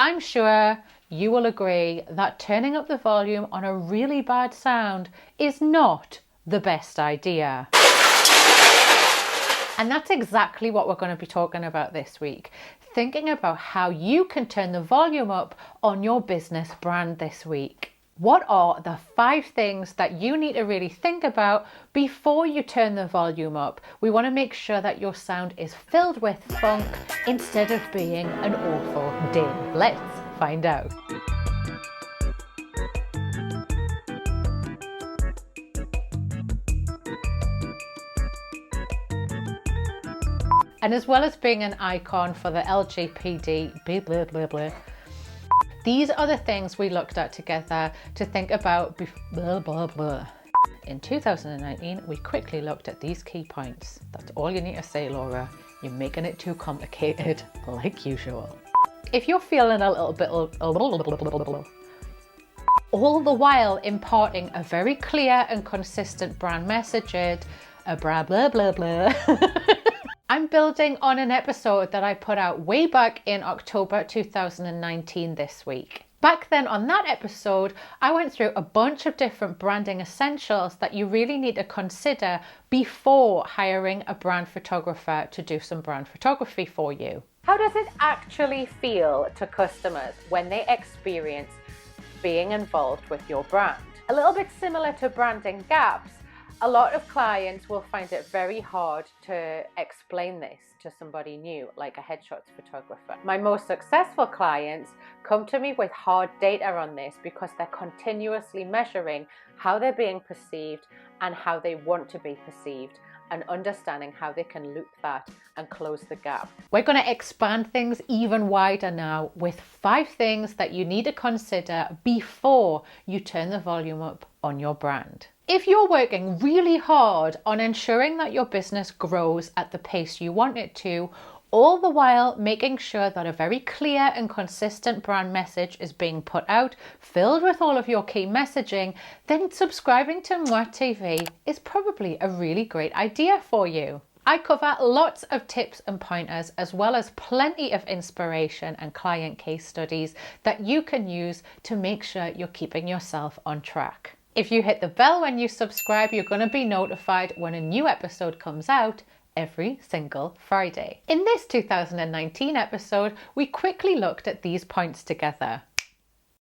I'm sure you will agree that turning up the volume on a really bad sound is not the best idea. And that's exactly what we're going to be talking about this week. Thinking about how you can turn the volume up on your business brand this week. What are the 5 things that you need to really think about before you turn the volume up? We want to make sure that your sound is filled with funk instead of being an awful din. Let's find out. And as well as being an icon for the LGBT, blah, blah, blah, these are the things we looked at together to think about blah, blah, blah. In 2019, we quickly looked at these key points. That's all you need to say, Laura. You're making it too complicated, like usual. If you're feeling a little bit, all the while imparting a very clear and consistent brand message, blah, blah, blah, blah. I'm building on an episode that I put out way back in October 2019 this week. Back then on that episode, I went through a bunch of different branding essentials that you really need to consider before hiring a brand photographer to do some brand photography for you. How does it actually feel to customers when they experience being involved with your brand? A little bit similar to branding gaps, a lot of clients will find it very hard to explain this to somebody new, like a headshots photographer. My most successful clients come to me with hard data on this because they're continuously measuring how they're being perceived and how they want to be perceived, and understanding how they can loop that and close the gap. We're going to expand things even wider now with 5 things that you need to consider before you turn the volume up on your brand. If you're working really hard on ensuring that your business grows at the pace you want it to, all the while making sure that a very clear and consistent brand message is being put out, filled with all of your key messaging, then subscribing to Mwah TV is probably a really great idea for you. I cover lots of tips and pointers, as well as plenty of inspiration and client case studies that you can use to make sure you're keeping yourself on track. If you hit the bell when you subscribe, you're going to be notified when a new episode comes out every single Friday. In this 2019 episode, we quickly looked at these points together.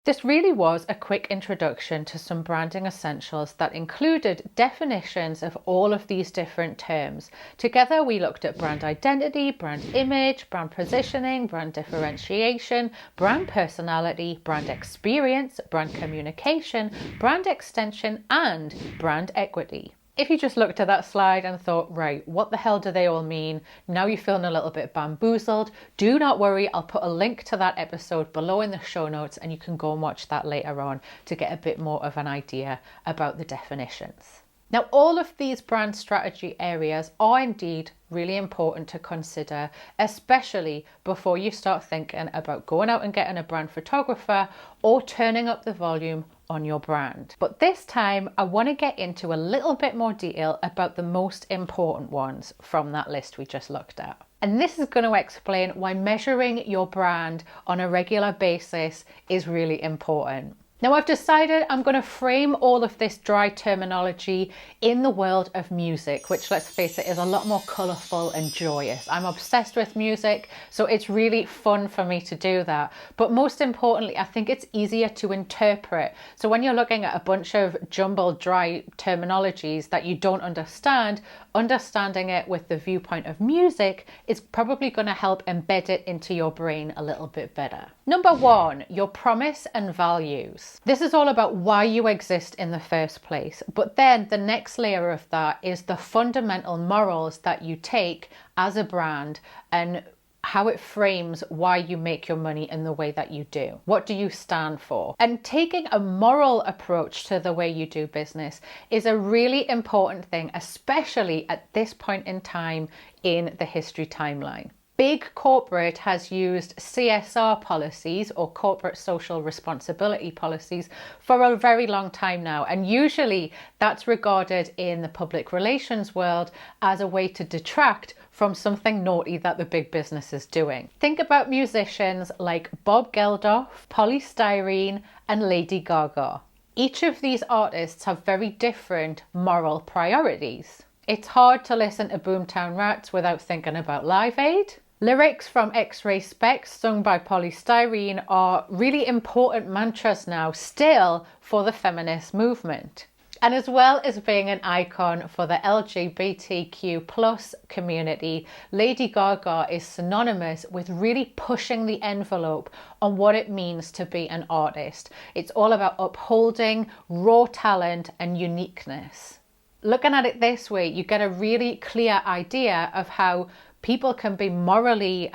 This really was a quick introduction to some branding essentials that included definitions of all of these different terms. Together, we looked at brand identity, brand image, brand positioning, brand differentiation, brand personality, brand experience, brand communication, brand extension, and brand equity. If you just looked at that slide and thought, right, what the hell do they all mean? Now you're feeling a little bit bamboozled. Do not worry, I'll put a link to that episode below in the show notes and you can go and watch that later on to get a bit more of an idea about the definitions. Now, all of these brand strategy areas are indeed really important to consider, especially before you start thinking about going out and getting a brand photographer or turning up the volume on your brand. But this time, I want to get into a little bit more detail about the most important ones from that list we just looked at. And this is going to explain why measuring your brand on a regular basis is really important. Now, I've decided I'm going to frame all of this dry terminology in the world of music, which, let's face it, is a lot more colourful and joyous. I'm obsessed with music, so it's really fun for me to do that. But most importantly, I think it's easier to interpret. So when you're looking at a bunch of jumbled, dry terminologies that you don't understand, understanding it with the viewpoint of music is probably going to help embed it into your brain a little bit better. Number 1, your promise and values. This is all about why you exist in the first place. But then the next layer of that is the fundamental morals that you take as a brand and how it frames why you make your money in the way that you do. What do you stand for? And taking a moral approach to the way you do business is a really important thing, especially at this point in time in the history timeline. Big corporate has used CSR policies, or corporate social responsibility policies, for a very long time now. And usually that's regarded in the public relations world as a way to detract from something naughty that the big business is doing. Think about musicians like Bob Geldof, Styrene, and Lady Gaga. Each of these artists have very different moral priorities. It's hard to listen to Boomtown Rats without thinking about Live Aid. Lyrics from X-Ray Specs sung by Styrene are really important mantras now still for the feminist movement. And as well as being an icon for the LGBTQ plus community, Lady Gaga is synonymous with really pushing the envelope on what it means to be an artist. It's all about upholding raw talent and uniqueness. Looking at it this way, you get a really clear idea of how people can be morally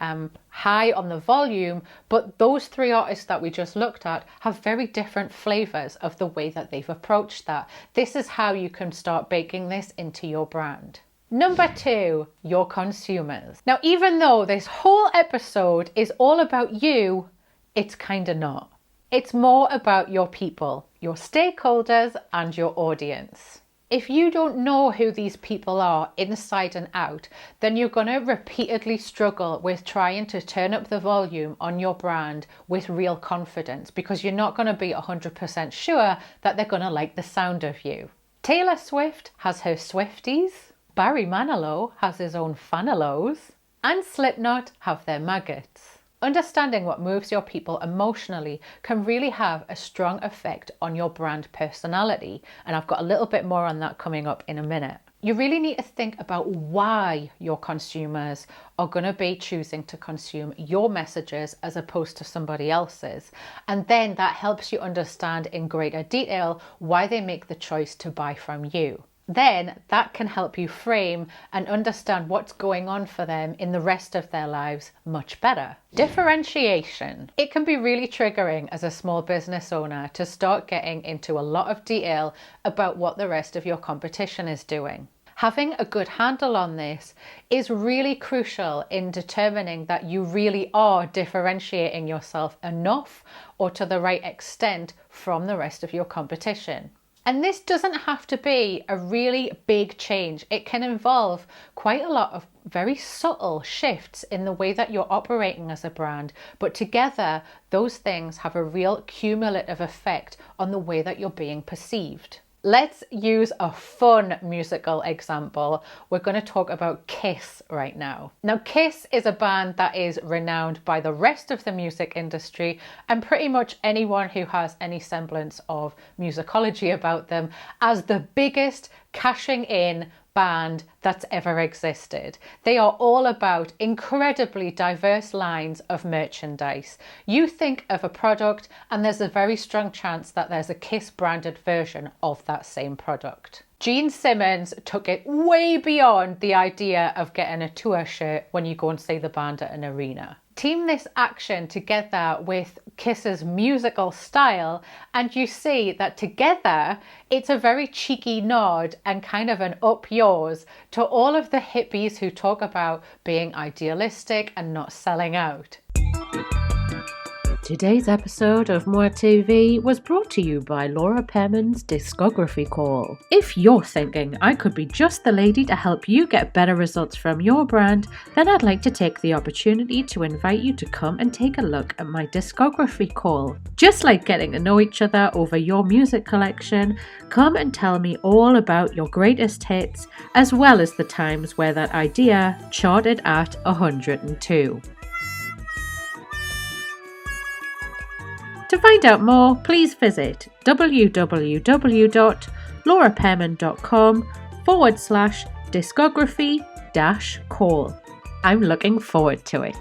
high on the volume, but those three artists that we just looked at have very different flavors of the way that they've approached that. This is how you can start baking this into your brand. Number 2, your consumers. Now, even though this whole episode is all about you, it's kind of not. It's more about your people, your stakeholders, and your audience. If you don't know who these people are inside and out, then you're going to repeatedly struggle with trying to turn up the volume on your brand with real confidence, because you're not going to be 100% sure that they're going to like the sound of you. Taylor Swift has her Swifties, Barry Manilow has his own Fanilows, and Slipknot have their maggots. Understanding what moves your people emotionally can really have a strong effect on your brand personality, and I've got a little bit more on that coming up in a minute. You really need to think about why your consumers are going to be choosing to consume your messages as opposed to somebody else's, and then that helps you understand in greater detail why they make the choice to buy from you. Then that can help you frame and understand what's going on for them in the rest of their lives much better. Differentiation. It can be really triggering as a small business owner to start getting into a lot of detail about what the rest of your competition is doing. Having a good handle on this is really crucial in determining that you really are differentiating yourself enough or to the right extent from the rest of your competition. And this doesn't have to be a really big change. It can involve quite a lot of very subtle shifts in the way that you're operating as a brand, but together those things have a real cumulative effect on the way that you're being perceived. Let's use a fun musical example. We're going to talk about Kiss right now. Now, Kiss is a band that is renowned by the rest of the music industry and pretty much anyone who has any semblance of musicology about them as the biggest cashing in band that's ever existed. They are all about incredibly diverse lines of merchandise. You think of a product and there's a very strong chance that there's a Kiss branded version of that same product. Gene Simmons took it way beyond the idea of getting a tour shirt when you go and see the band at an arena. Team this action together with Kiss's musical style and you see that together it's a very cheeky nod and kind of an up yours to all of the hippies who talk about being idealistic and not selling out. Today's episode of More TV was brought to you by Laura Perman's Discography Call. If you're thinking I could be just the lady to help you get better results from your brand, then I'd like to take the opportunity to invite you to come and take a look at my Discography Call. Just like getting to know each other over your music collection, come and tell me all about your greatest hits, as well as the times where that idea charted at 102. To find out more, please visit www.lauraperman.com/discography-call. I'm looking forward to it.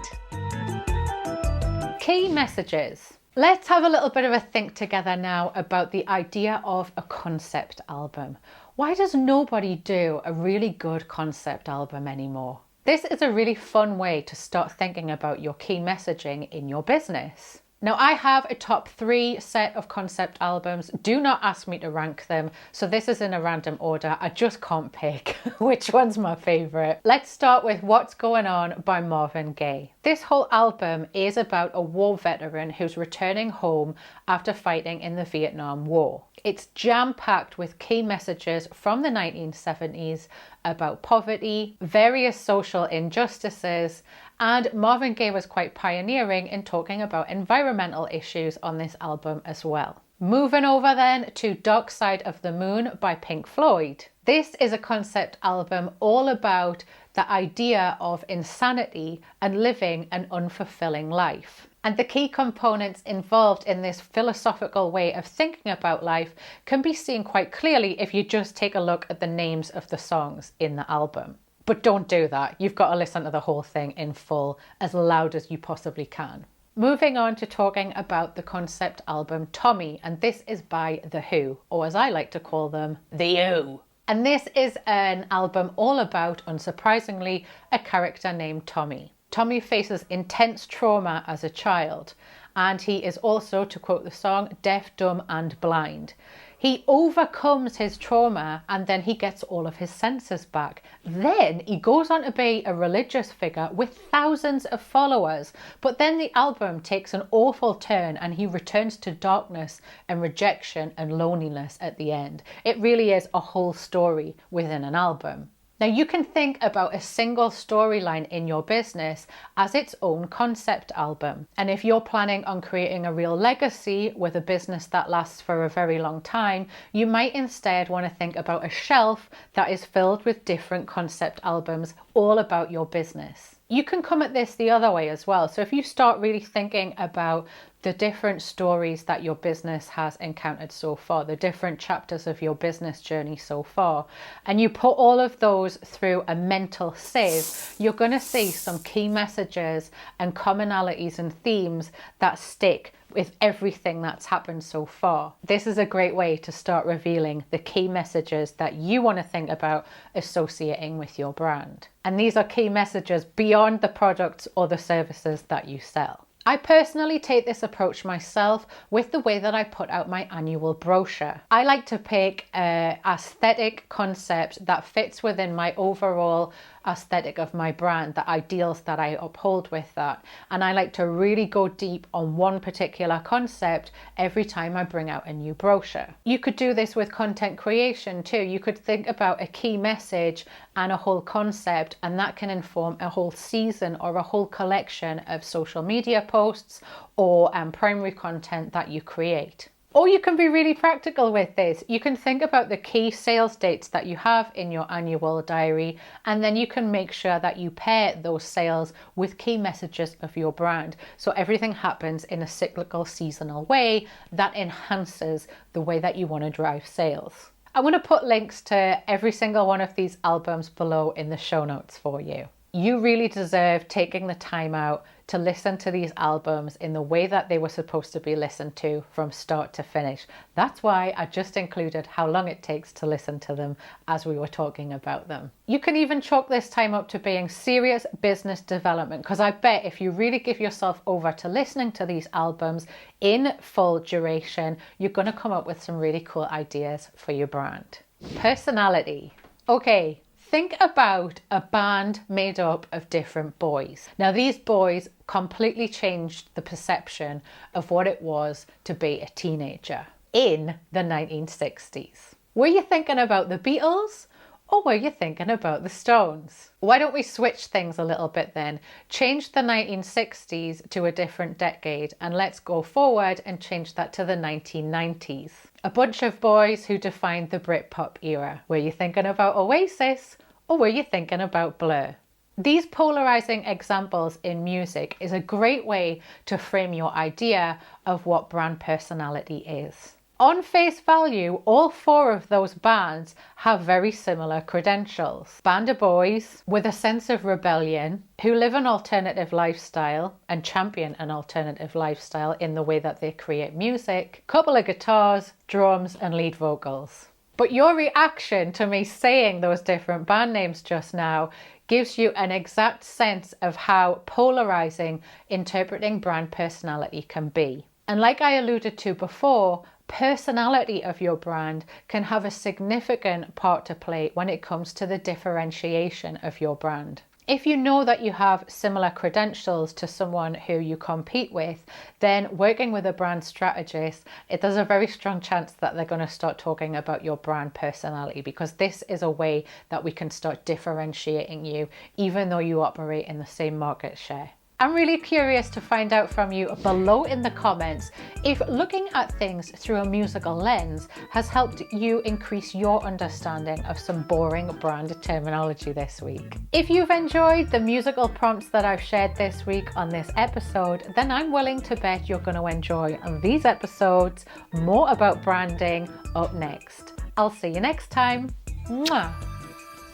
Key messages. Let's have a little bit of a think together now about the idea of a concept album. Why does nobody do a really good concept album anymore? This is a really fun way to start thinking about your key messaging in your business. Now, I have a top 3 set of concept albums. Do not ask me to rank them. So this is in a random order. I just can't pick which one's my favorite. Let's start with What's Going On by Marvin Gaye. This whole album is about a war veteran who's returning home after fighting in the Vietnam War. It's jam-packed with key messages from the 1970s about poverty, various social injustices, and Marvin Gaye was quite pioneering in talking about environmental issues on this album as well. Moving over then to Dark Side of the Moon by Pink Floyd. This is a concept album all about the idea of insanity and living an unfulfilling life. And the key components involved in this philosophical way of thinking about life can be seen quite clearly if you just take a look at the names of the songs in the album. But don't do that. You've got to listen to the whole thing in full, as loud as you possibly can. Moving on to talking about the concept album Tommy, and this is by The Who, or as I like to call them, The Who. And this is an album all about, unsurprisingly, a character named Tommy. Tommy faces intense trauma as a child, and he is also, to quote the song, deaf, dumb and blind. He overcomes his trauma and then he gets all of his senses back. Then he goes on to be a religious figure with thousands of followers. But then the album takes an awful turn and he returns to darkness and rejection and loneliness at the end. It really is a whole story within an album. Now you can think about a single storyline in your business as its own concept album. And if you're planning on creating a real legacy with a business that lasts for a very long time, you might instead want to think about a shelf that is filled with different concept albums all about your business. You can come at this the other way as well. So if you start really thinking about the different stories that your business has encountered so far, the different chapters of your business journey so far, and you put all of those through a mental sieve, you're going to see some key messages and commonalities and themes that stick with everything that's happened so far. This is a great way to start revealing the key messages that you want to think about associating with your brand. And these are key messages beyond the products or the services that you sell. I personally take this approach myself with the way that I put out my annual brochure. I like to pick an aesthetic concept that fits within my overall aesthetic of my brand, the ideals that I uphold with that. And I like to really go deep on one particular concept every time I bring out a new brochure. You could do this with content creation too. You could think about a key message and a whole concept, and that can inform a whole season or a whole collection of social media posts or primary content that you create. Or you can be really practical with this. You can think about the key sales dates that you have in your annual diary, and then you can make sure that you pair those sales with key messages of your brand. So everything happens in a cyclical, seasonal way that enhances the way that you want to drive sales. I want to put links to every single one of these albums below in the show notes for you. You really deserve taking the time out to listen to these albums in the way that they were supposed to be listened to from start to finish. That's why I just included how long it takes to listen to them as we were talking about them. You can even chalk this time up to being serious business development, because I bet if you really give yourself over to listening to these albums in full duration, you're going to come up with some really cool ideas for your brand. Personality. Okay. Think about a band made up of different boys. Now, these boys completely changed the perception of what it was to be a teenager in the 1960s. Were you thinking about the Beatles? Or were you thinking about the Stones? Why don't we switch things a little bit then? Change the 1960s to a different decade, and let's go forward and change that to the 1990s. A bunch of boys who defined the Britpop era. Were you thinking about Oasis? Or were you thinking about Blur? These polarizing examples in music is a great way to frame your idea of what brand personality is. On face value, all four of those bands have very similar credentials. Band of boys with a sense of rebellion, who live an alternative lifestyle and champion an alternative lifestyle in the way that they create music, couple of guitars, drums and lead vocals. But your reaction to me saying those different band names just now gives you an exact sense of how polarizing interpreting brand personality can be. And like I alluded to before, personality of your brand can have a significant part to play when it comes to the differentiation of your brand. If you know that you have similar credentials to someone who you compete with, then working with a brand strategist, there's a very strong chance that they're going to start talking about your brand personality, because this is a way that we can start differentiating you, even though you operate in the same market share. I'm really curious to find out from you below in the comments if looking at things through a musical lens has helped you increase your understanding of some boring brand terminology this week. If you've enjoyed the musical prompts that I've shared this week on this episode, then I'm willing to bet you're going to enjoy these episodes more about branding up next. I'll see you next time. Mwah.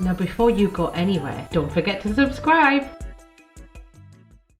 Now, before you go anywhere, don't forget to subscribe.